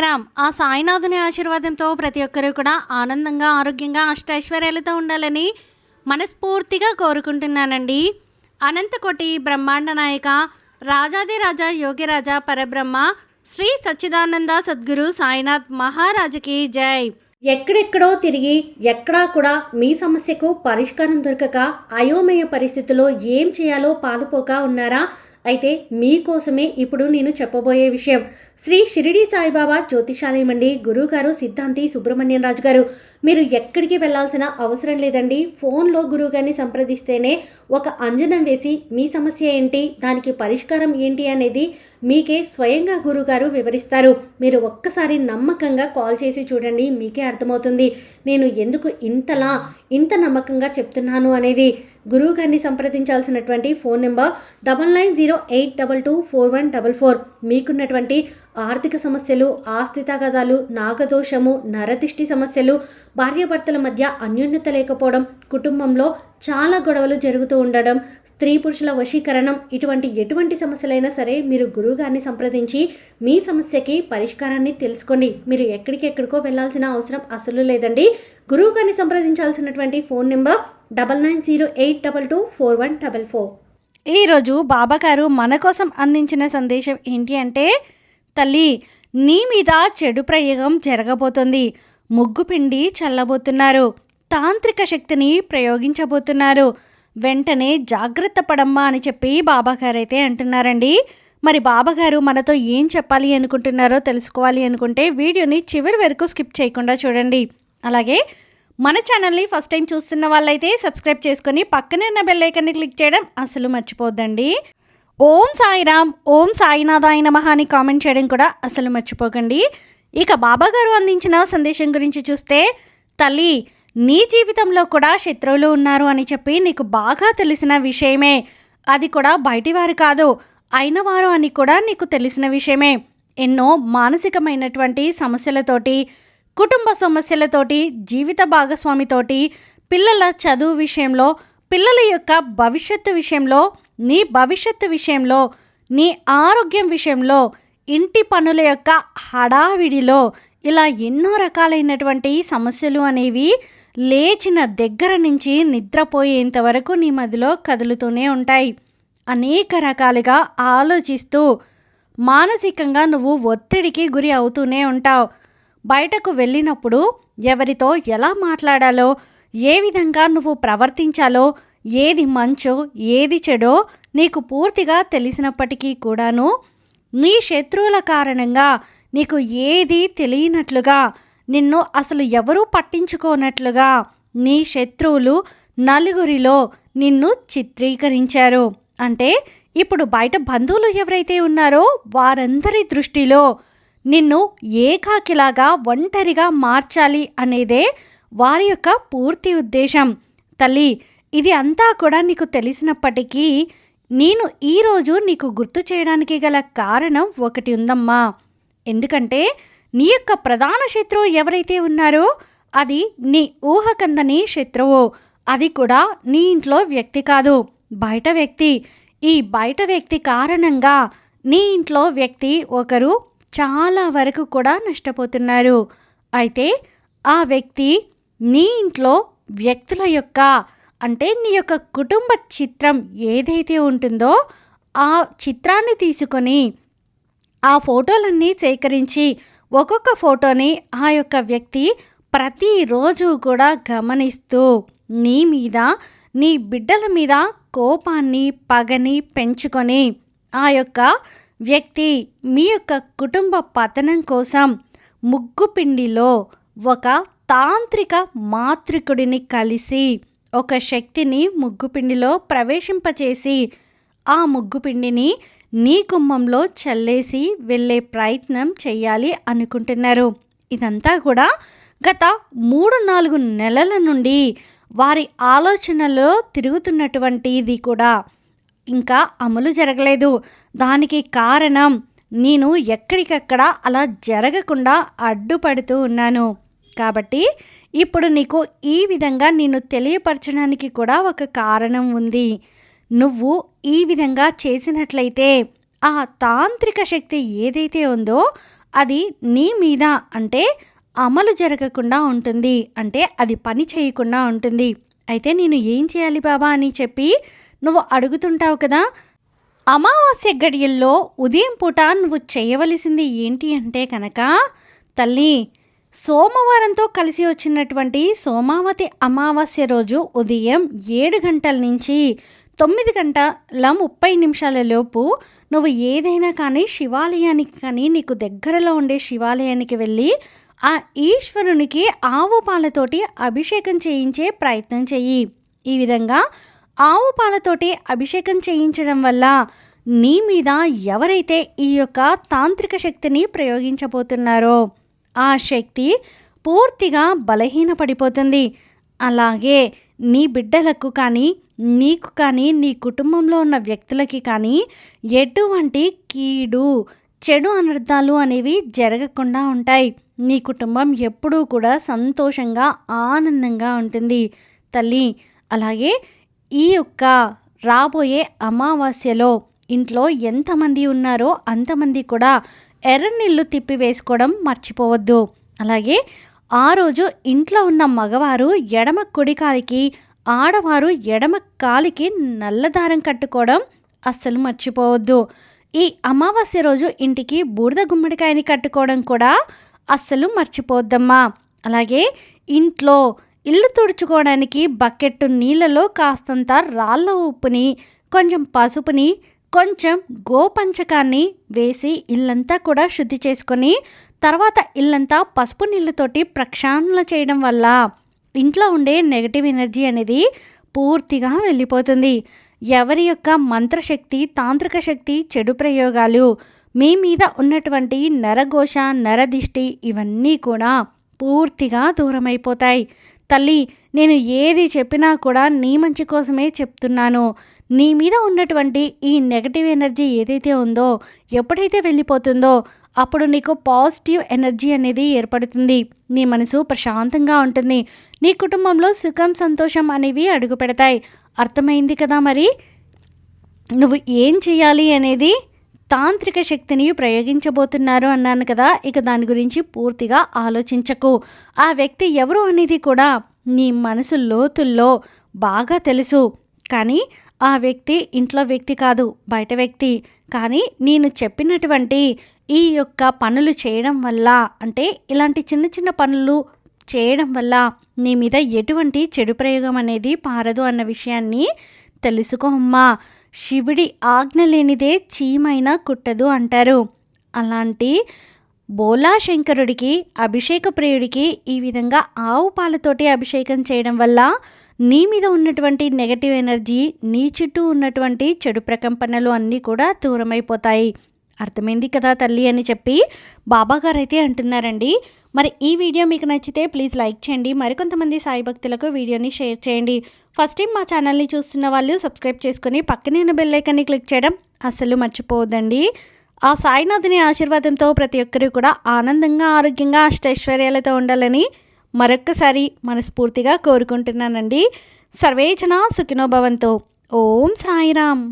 సాయిరామ్. ఆ సాయినాథుని ఆశీర్వాదంతో ప్రతి ఒక్కరూ కూడా ఆనందంగా, ఆరోగ్యంగా, అష్టైశ్వర్యాలతో ఉండాలని మనస్ఫూర్తిగా కోరుకుంటున్నానండి. అనంతకోటి బ్రహ్మాండ నాయక రాజాదిరాజా యోగిరాజా పరబ్రహ్మ శ్రీ సచ్చిదానంద సద్గురు సాయినాథ్ మహారాజుకి జై. ఎక్కడెక్కడో తిరిగి ఎక్కడా కూడా మీ సమస్యకు పరిష్కారం దొరకక అయోమయ పరిస్థితిలో ఏం చేయాలో పాలుపోక ఉన్నారా? అయితే మీకోసమే ఇప్పుడు నేను చెప్పబోయే విషయం శ్రీ షిరిడి సాయిబాబా జ్యోతిషాలయం అండి. గురువుగారు సిద్ధాంతి సుబ్రహ్మణ్యం రాజు గారు. మీరు ఎక్కడికి వెళ్లాల్సిన అవసరం లేదండి. ఫోన్లో గురువుగారిని సంప్రదిస్తేనే ఒక అంజనం వేసి మీ సమస్య ఏంటి, దానికి పరిష్కారం ఏంటి అనేది మీకే స్వయంగా గురువుగారు వివరిస్తారు. మీరు ఒక్కసారి నమ్మకంగా కాల్ చేసి చూడండి, మీకే అర్థమవుతుంది నేను ఎందుకు ఇంత నమ్మకంగా చెప్తున్నాను అనేది. గురువు గారిని సంప్రదించాల్సినటువంటి ఫోన్ నెంబర్ 9908224144. మీకున్నటువంటి ఆర్థిక సమస్యలు, ఆస్తి తగాదాలు, నాగదోషము, నరదిష్టి సమస్యలు, భార్యాభర్తల మధ్య అన్యోన్యత లేకపోవడం, కుటుంబంలో చాలా గొడవలు జరుగుతూ ఉండడం, స్త్రీ పురుషుల వశీకరణం, ఎటువంటి సమస్యలైనా సరే మీరు గురువు గారిని సంప్రదించి మీ సమస్యకి పరిష్కారాన్ని తెలుసుకోండి. మీరు ఎక్కడికో వెళ్ళాల్సిన అవసరం అసలు లేదండి. గురువు గారిని సంప్రదించాల్సినటువంటి ఫోన్ నెంబర్ 9908224144. ఈరోజు బాబాగారు మన కోసం అందించిన సందేశం ఏంటి అంటే, తల్లి నీ మీద చెడు ప్రయోగం జరగబోతుంది. ముగ్గు పిండి చల్లబోతున్నారు. తాంత్రిక శక్తిని ప్రయోగించబోతున్నారు. వెంటనే జాగ్రత్త పడమ్మా అని చెప్పి బాబాగారైతే అంటున్నారండి. మరి బాబాగారు మనతో ఏం చెప్పాలి అనుకుంటున్నారో తెలుసుకోవాలి అనుకుంటే వీడియోని చివరి వరకు స్కిప్ చేయకుండా చూడండి. అలాగే మన ఛానల్ని ఫస్ట్ టైం చూస్తున్న వాళ్ళైతే సబ్స్క్రైబ్ చేసుకొని పక్కనే ఉన్న బెల్ ఐకాన్ని క్లిక్ చేయడం అసలు మర్చిపోద్దండి. ఓం సాయిరామ్, ఓం సాయినాథాయ నమః అని కామెంట్ చేయడం కూడా అసలు మర్చిపోకండి. ఇక బాబాగారు అందించిన సందేశం గురించి చూస్తే, తల్లి నీ జీవితంలో కూడా శత్రువులు ఉన్నారు అని చెప్పి నీకు బాగా తెలిసిన విషయమే. అది కూడా బయటివారు కాదు, అయినవారు అని కూడా నీకు తెలిసిన విషయమే. ఎన్నో మానసికమైనటువంటి సమస్యలతోటి, కుటుంబ సమస్యలతోటి, జీవిత భాగస్వామితోటి, పిల్లల చదువు విషయంలో, పిల్లల యొక్క భవిష్యత్తు విషయంలో, నీ భవిష్యత్తు విషయంలో, నీ ఆరోగ్యం విషయంలో, ఇంటి పనుల యొక్క హడావిడిలో ఇలా ఎన్నో రకాలైనటువంటి సమస్యలు అనేవి లేచిన దగ్గర నుంచి నిద్రపోయేంత వరకు నీ మదిలో కదులుతూనే ఉంటాయి. అనేక రకాలుగా ఆలోచిస్తూ మానసికంగా నువ్వు ఒత్తిడికి గురి అవుతూనే ఉంటావు. బయటకు వెళ్ళినప్పుడు ఎవరితో ఎలా మాట్లాడాలో, ఏ విధంగా నువ్వు ప్రవర్తించాలో, ఏది మంచో ఏది చెడో నీకు పూర్తిగా తెలిసినప్పటికీ కూడాను నీ శత్రువుల కారణంగా నీకు ఏది తెలియనట్లుగా, నిన్ను అసలు ఎవరూ పట్టించుకోనట్లుగా నీ శత్రువులు నలుగురిలో నిన్ను చిత్రీకరించారు. అంటే ఇప్పుడు బయట బంధువులు ఎవరైతే ఉన్నారో వారందరి దృష్టిలో నిన్ను ఏకాకిలాగా ఒంటరిగా మార్చాలి అనేదే వారి యొక్క పూర్తి ఉద్దేశం. తల్లి ఇది అంతా కూడా నీకు తెలిసినప్పటికీ నేను ఈరోజు నీకు గుర్తు చేయడానికి గల కారణం ఒకటి ఉందమ్మా. ఎందుకంటే నీ యొక్క ప్రధాన శత్రువు ఎవరైతే ఉన్నారో అది నీ ఊహకందని శత్రువు. అది కూడా నీ ఇంట్లో వ్యక్తి కాదు, బయట వ్యక్తి. ఈ బయట వ్యక్తి కారణంగా నీ ఇంట్లో వ్యక్తి ఒకరు చాలా వరకు కూడా నష్టపోతున్నారు. అయితే ఆ వ్యక్తి నీ ఇంట్లో వ్యక్తుల యొక్క అంటే నీ యొక్క కుటుంబ చిత్రం ఏదైతే ఉంటుందో ఆ చిత్రాన్ని తీసుకొని ఆ ఫోటోలన్నీ సేకరించి ఒక్కొక్క ఫోటోని ఆ యొక్క వ్యక్తి ప్రతిరోజు కూడా గమనిస్తూ నీ మీద, నీ బిడ్డల మీద కోపాన్ని, పగని పెంచుకొని ఆ యొక్క వ్యక్తి మీ యొక్క కుటుంబ పతనం కోసం ముగ్గుపిండిలో ఒక తాంత్రిక మాంత్రికుడిని కలిసి ఒక శక్తిని ముగ్గుపిండిలో ప్రవేశింపచేసి ఆ ముగ్గుపిండిని నీ గుమ్మంలో చల్లేసి వెళ్ళే ప్రయత్నం చేయాలి అనుకుంటున్నారు. ఇదంతా కూడా గత 3-4 నెలల నుండి వారి ఆలోచనలో తిరుగుతున్నటువంటిది కూడా ఇంకా అమలు జరగలేదు. దానికి కారణం నేను ఎక్కడికక్కడ అలా జరగకుండా అడ్డుపడుతూ ఉన్నాను. కాబట్టి ఇప్పుడు నీకు ఈ విధంగా నేను తెలియపరచడానికి కూడా ఒక కారణం ఉంది. నువ్వు ఈ విధంగా చేసినట్లయితే ఆ తాంత్రిక శక్తి ఏదైతే ఉందో అది నీ మీద అంటే అమలు జరగకుండా ఉంటుంది. అంటే అది పని చేయకుండా ఉంటుంది. అయితే నేను ఏం చేయాలి బాబా అని చెప్పి నువ్వు అడుగుతుంటావు కదా. అమావాస్య గడియల్లో ఉదయం పూట నువ్వు చేయవలసింది ఏంటి అంటే కనుక తల్లి, సోమవారంతో కలిసి వచ్చినటువంటి సోమావతి అమావాస్య రోజు ఉదయం 7 గంటల నుంచి 9:30 లోపు నువ్వు ఏదైనా కానీ శివాలయానికి కానీ నీకు దగ్గరలో ఉండే శివాలయానికి వెళ్ళి ఆ ఈశ్వరునికి ఆవు పాలతోటి అభిషేకం చేయించే ప్రయత్నం చెయ్యి. ఈ విధంగా ఆవు పాలతోటి అభిషేకం చేయించడం వల్ల నీ మీద ఎవరైతే ఈ యొక్క తాంత్రిక శక్తిని ప్రయోగించబోతున్నారో ఆ శక్తి పూర్తిగా బలహీనపడిపోతుంది. అలాగే నీ బిడ్డలకు కానీ నీకు కానీ నీ కుటుంబంలో ఉన్న వ్యక్తులకి కానీ ఎటువంటి కీడు చెడు అనర్థాలు అనేవి జరగకుండా ఉంటాయి. నీ కుటుంబం ఎప్పుడూ కూడా సంతోషంగా ఆనందంగా ఉంటుంది తల్లి. అలాగే ఈ యొక్క రాబోయే అమావాస్యలో ఇంట్లో ఎంతమంది ఉన్నారో అంతమంది కూడా ఎర్ర నీళ్ళు తిప్పి వేసుకోవడం మర్చిపోవద్దు. అలాగే ఆ రోజు ఇంట్లో ఉన్న మగవారు ఎడమ కుడికాలికి, ఆడవారు ఎడమ కాలికి నల్లదారం కట్టుకోవడం అస్సలు మర్చిపోవద్దు. ఈ అమావాస్య రోజు ఇంటికి బూడిద గుమ్మడికాయని కట్టుకోవడం కూడా అస్సలు మర్చిపోవద్దమ్మా. అలాగే ఇంట్లో ఇల్లు తుడుచుకోవడానికి బకెట్టు నీళ్ళలో కాస్తంత రాళ్ళ ఉప్పుని, కొంచెం పసుపుని, కొంచెం గోపంచకాన్ని వేసి ఇల్లంతా కూడా శుద్ధి చేసుకొని తర్వాత ఇల్లంతా పసుపు నీళ్ళతోటి ప్రక్షాళన చేయడం వల్ల ఇంట్లో ఉండే నెగటివ్ ఎనర్జీ అనేది పూర్తిగా వెళ్ళిపోతుంది. ఎవరి యొక్క మంత్రశక్తి, తాంత్రిక శక్తి, చెడు ప్రయోగాలు, మీ మీద ఉన్నటువంటి నరఘోష, నరదిష్టి ఇవన్నీ కూడా పూర్తిగా దూరమైపోతాయి. తల్లి, నేను ఏది చెప్పినా కూడా నీ మంచి కోసమే చెప్తున్నాను. నీ మీద ఉన్నటువంటి ఈ నెగటివ్ ఎనర్జీ ఏదైతే ఉందో ఎప్పుడైతే వెళ్ళిపోతుందో అప్పుడు నీకు పాజిటివ్ ఎనర్జీ అనేది ఏర్పడుతుంది. నీ మనసు ప్రశాంతంగా ఉంటుంది. నీ కుటుంబంలో సుఖం, సంతోషం అనేవి అడుగు పెడతాయి. అర్థమైంది కదా. మరి నువ్వు ఏం చేయాలి అనేది తాంత్రిక శక్తిని ప్రయోగించబోతున్నారు అన్నాను కదా. ఇక దాని గురించి పూర్తిగా ఆలోచించకు. ఆ వ్యక్తి ఎవరు అనేది కూడా నీ మనసు లోతుల్లో బాగా తెలుసు. కానీ ఆ వ్యక్తి ఇంట్లో వ్యక్తి కాదు, బయట వ్యక్తి. కానీ నేను చెప్పినటువంటి ఈ యొక్క పనులు చేయడం వల్ల, అంటే ఇలాంటి చిన్న చిన్న పనులు చేయడం వల్ల నీ మీద ఎటువంటి చెడు ప్రయోగం అనేది పారదు అన్న విషయాన్ని తెలుసుకో అమ్మా. శివుడి ఆజ్ఞ లేనిదే చీమైనా కుట్టదు అంటారు. అలాంటి బోలా శంకరుడికి, అభిషేక ప్రియుడికి ఈ విధంగా ఆవు పాలతోటి అభిషేకం చేయడం వల్ల నీ మీద ఉన్నటువంటి నెగటివ్ ఎనర్జీ, నీ చుట్టూ ఉన్నటువంటి చెడు ప్రకంపనలు అన్నీ కూడా దూరమైపోతాయి. అర్థమైంది కదా తల్లి అని చెప్పి బాబాగారు అయితే అంటున్నారండి. మరి ఈ వీడియో మీకు నచ్చితే ప్లీజ్ లైక్ చేయండి. మరికొంతమంది సాయి భక్తులకు వీడియోని షేర్ చేయండి. ఫస్ట్ టైం మా ఛానల్ని చూస్తున్న వాళ్ళు సబ్స్క్రైబ్ చేసుకుని పక్కనే ఉన్న బెల్ ఐకాన్ని క్లిక్ చేయడం అస్సలు మర్చిపోవద్దండి. ఆ సాయినాథుని ఆశీర్వాదంతో ప్రతి ఒక్కరూ కూడా ఆనందంగా, ఆరోగ్యంగా, అష్టైశ్వర్యాలతో ఉండాలని మరొక్కసారి మనస్ఫూర్తిగా కోరుకుంటున్నానండి. సర్వే జనా సుఖినో భవంతు. ఓం సాయిరామ్.